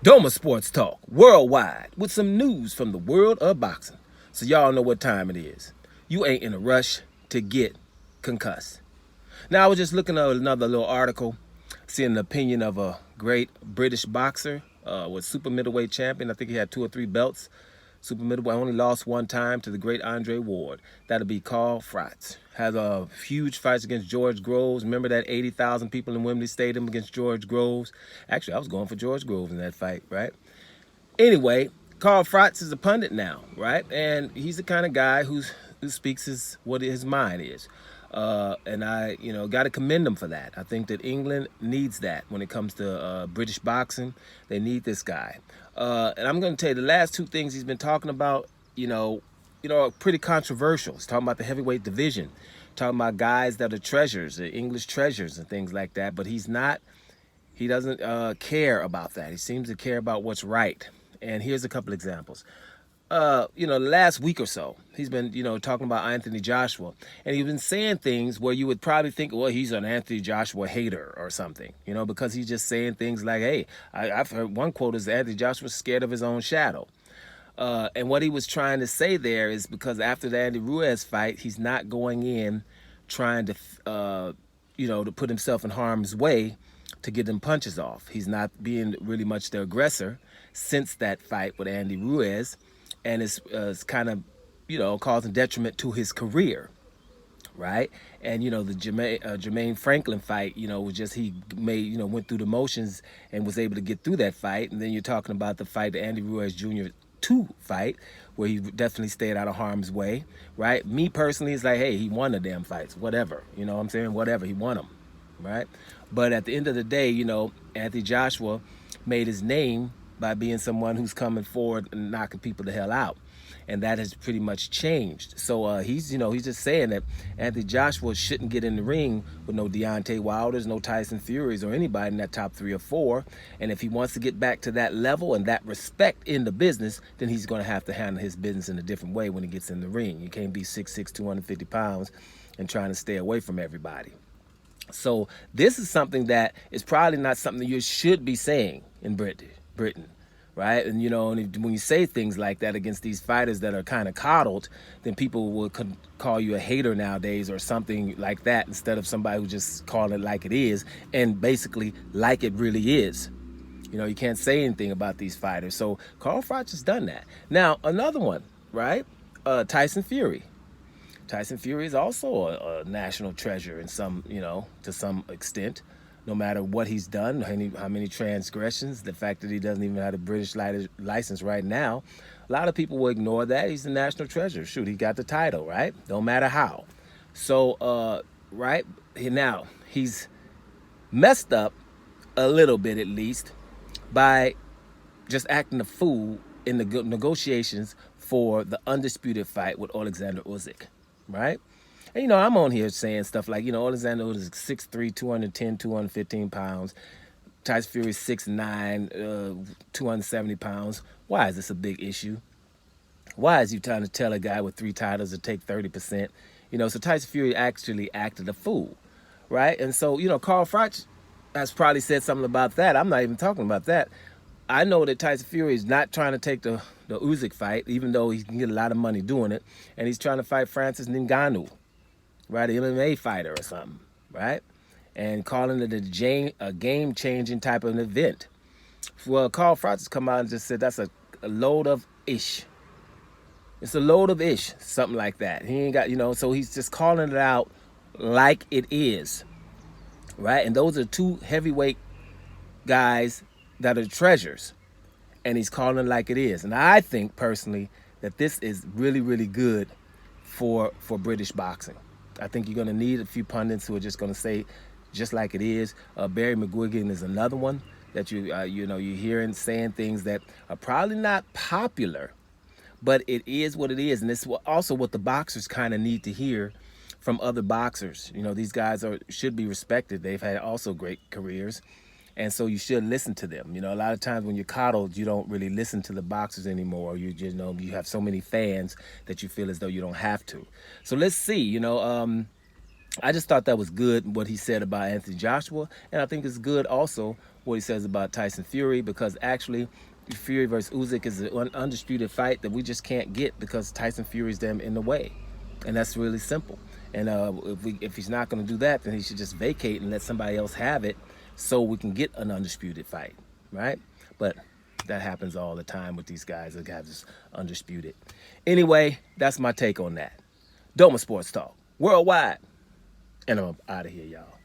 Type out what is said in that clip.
Doma Sports Talk worldwide with some news from the world of boxing. So y'all know what time it is. You ain't in a rush to get concussed. Now I was just looking at another little article, seeing the opinion of a great British boxer, was super middleweight champion. I think he had 2 or 3 belts. Super middleweight, only lost one time to the great Andre Ward. That'll be Carl Froch. Has a huge fights against George Groves. Remember that 80,000 people in Wembley Stadium against George Groves? Actually, I was going for George Groves in that fight, right? Anyway, Carl Froch is a pundit now, right? And he's the kind of guy who speaks what his mind is. And I, got to commend him for that. I think that England needs that when it comes to British boxing. They need this guy. And I'm going to tell you the last 2 things he's been talking about, are pretty controversial. He's talking about the heavyweight division, talking about guys that are treasures, the English treasures and things like that. But he doesn't care about that. He seems to care about what's right. And here's a couple examples. The last week or so, he's been, talking about Anthony Joshua. And he's been saying things where you would probably think, well, he's an Anthony Joshua hater or something, because he's just saying things like, hey, I've heard one quote is Anthony Joshua's scared of his own shadow. And what he was trying to say there is because after the Andy Ruiz fight, he's not going in trying to, to put himself in harm's way to get them punches off. He's not being really much the aggressor since that fight with Andy Ruiz, and it's kind of, causing detriment to his career, right? And the Jermaine Franklin fight, was just he made, went through the motions and was able to get through that fight. And then you're talking about the fight, the Andy Ruiz Jr. 2 fight, where he definitely stayed out of harm's way, right? Me personally, it's like, hey, he won the damn fights, whatever, you know what I'm saying? Whatever, he won them, right? But at the end of the day, Anthony Joshua made his name by being someone who's coming forward and knocking people the hell out. And that has pretty much changed. So he's just saying that Anthony Joshua shouldn't get in the ring with no Deontay Wilders, no Tyson Furies, or anybody in that top 3 or 4. And if he wants to get back to that level and that respect in the business, then he's going to have to handle his business in a different way when he gets in the ring. You can't be 6'6", 250 pounds and trying to stay away from everybody. So this is something that is probably not something you should be saying in Britain, right? And when you say things like that against these fighters that are kind of coddled, then people will call you a hater nowadays or something like that, instead of somebody who just call it like it is and basically like it really is. You can't say anything about these fighters. So Carl Froch has done that. Now another one, right? Tyson Fury. Tyson Fury is also a national treasure in some, to some extent. No matter what he's done, how many transgressions, the fact that he doesn't even have a British license right now, a lot of people will ignore that. He's a national treasure. Shoot, he got the title, right? Don't matter how. So, right now, he's messed up a little bit, at least, by just acting a fool in the negotiations for the undisputed fight with Alexander Usyk, right? And, I'm on here saying stuff like, Alexander Usyk is 6'3", 210, 215 pounds. Tyson Fury is 6'9", 270 pounds. Why is this a big issue? Why is you trying to tell a guy with 3 titles to take 30%? So Tyson Fury actually acted a fool, right? And so, Carl Froch has probably said something about that. I'm not even talking about that. I know that Tyson Fury is not trying to take the Usyk fight, even though he can get a lot of money doing it. And he's trying to fight Francis Ngannou, right? An MMA fighter or something, right? And calling it a game-changing type of an event. Well, Carl Froch has come out and just said that's a load of ish. It's a load of ish, something like that. He ain't got, so he's just calling it out like it is, right? And those are 2 heavyweight guys that are treasures, and he's calling it like it is. And I think personally that this is really, really good for British boxing. I think you're going to need a few pundits who are just going to say just like it is. Barry McGuigan is another one that you're hearing saying things that are probably not popular, but it is what it is. And it's also what the boxers kind of need to hear from other boxers. These guys should be respected. They've had also great careers. And so you should listen to them. A lot of times when you're coddled, you don't really listen to the boxers anymore. You just you have so many fans that you feel as though you don't have to. So let's see. I just thought that was good what he said about Anthony Joshua, and I think it's good also what he says about Tyson Fury, because actually Fury versus Usyk is an undisputed fight that we just can't get because Tyson Fury's them in the way, and that's really simple. And if he's not going to do that, then he should just vacate and let somebody else have it, so we can get an undisputed fight, right? But that happens all the time with these guys that have this undisputed. Anyway, that's my take on that. Doma Sports Talk worldwide, and I'm out of here, y'all.